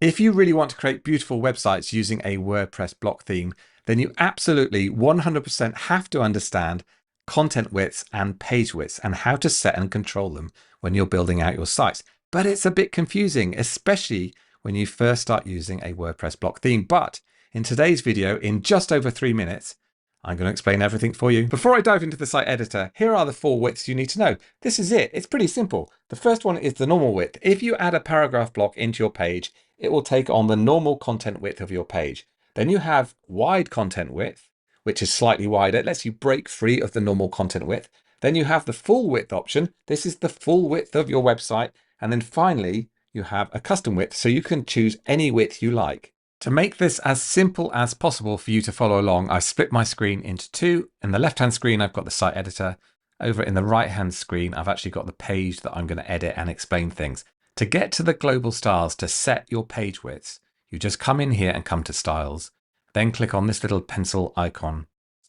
If you really want to create beautiful websites using a WordPress block theme, then you absolutely 100% have to understand content widths and page widths and how to set and control them when you're building out your sites. But it's a bit confusing, especially when you first start using a WordPress block theme. But in today's video, in just over 3 minutes, I'm going to explain everything for you. Before I dive into the site editor, here are the 4 widths you need to know. This is it. It's pretty simple. The first one is the normal width. If you add a paragraph block into your page, it will take on the normal content width of your page. Then you have wide content width, which is slightly wider. It lets you break free of the normal content width. Then you have the full width option. This is the full width of your website. And then finally, you have a custom width, so you can choose any width you like. To make this as simple as possible for you to follow along, I've split my screen into 2. In the left-hand screen, I've got the site editor. Over in the right-hand screen, I've actually got the page that I'm going to edit and explain things. To get to the global styles to set your page widths, you just come in here and come to styles, then click on this little pencil icon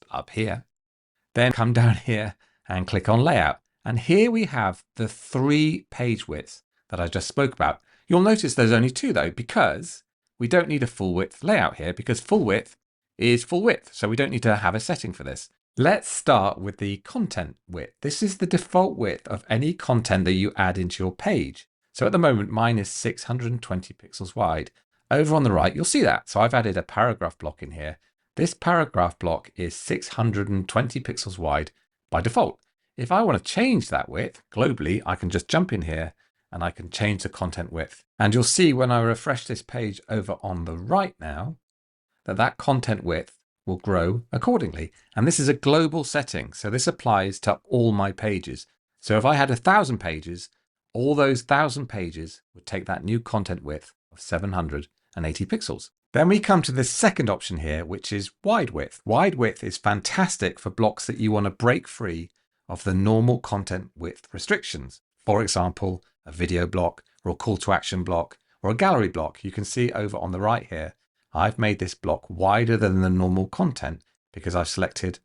up here, then come down here and click on layout. And here we have the 3 page widths that I just spoke about. You'll notice there's only 2 though, because we don't need a full width layout here because full width is full width. So we don't need to have a setting for this. Let's start with the content width. This is the default width of any content that you add into your page. So at the moment, mine is 620 pixels wide. Over on the right, you'll see that. So I've added a paragraph block in here. This paragraph block is 620 pixels wide by default. If I want to change that width globally, I can just jump in here and I can change the content width. And you'll see when I refresh this page over on the right now, that content width will grow accordingly. And this is a global setting. So this applies to all my pages. So if I had 1,000 pages, all those 1,000 pages would take that new content width of 780 pixels. Then we come to the second option here, which is wide width. Wide width is fantastic for blocks that you want to break free of the normal content width restrictions. For example, a video block or a call to action block or a gallery block. You can see over on the right here, I've made this block wider than the normal content because I've selected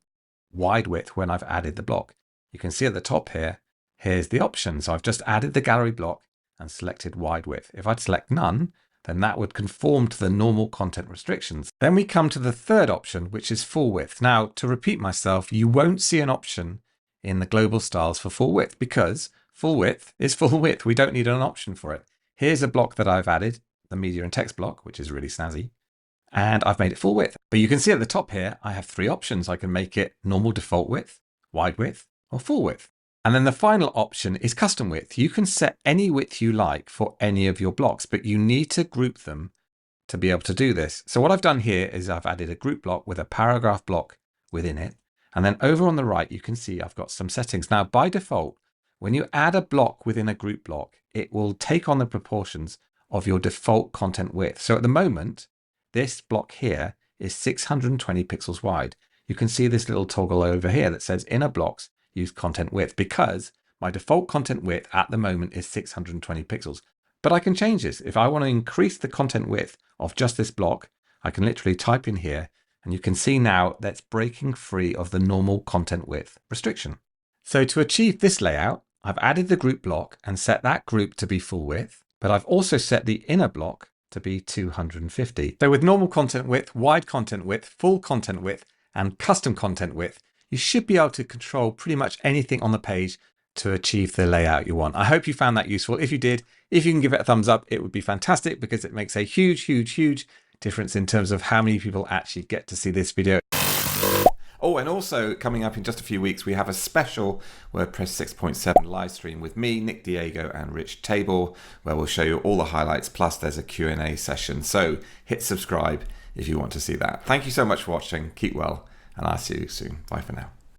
wide width when I've added the block. You can see at the top here, here's the option. So I've just added the gallery block and selected wide width. If I'd select none, then that would conform to the normal content restrictions. Then we come to the third option, which is full width. Now, to repeat myself, you won't see an option in the global styles for full width because full width is full width. We don't need an option for it. Here's a block that I've added, the media and text block, which is really snazzy. And I've made it full width. But you can see at the top here, I have 3 options. I can make it normal default width, wide width, or full width. And then the final option is custom width. You can set any width you like for any of your blocks, but you need to group them to be able to do this. So what I've done here is I've added a group block with a paragraph block within it. And then over on the right, you can see I've got some settings. Now, by default, when you add a block within a group block, it will take on the proportions of your default content width. So at the moment, this block here is 620 pixels wide. You can see this little toggle over here that says inner blocks use content width because my default content width at the moment is 620 pixels. But I can change this. If I want to increase the content width of just this block, I can literally type in here and you can see now that's breaking free of the normal content width restriction. So to achieve this layout, I've added the group block and set that group to be full width, but I've also set the inner block to be 250. So with normal content width, wide content width, full content width, and custom content width, you should be able to control pretty much anything on the page to achieve the layout you want. I hope you found that useful. If you did, if you can give it a thumbs up, it would be fantastic because it makes a huge, huge, huge difference in terms of how many people actually get to see this video. Oh, and also coming up in just a few weeks, we have a special WordPress 6.7 live stream with me, Nick Diego, and Rich Tabor, where we'll show you all the highlights. Plus there's a Q&A session. So hit subscribe if you want to see that. Thank you so much for watching. Keep well, and I'll see you soon. Bye for now.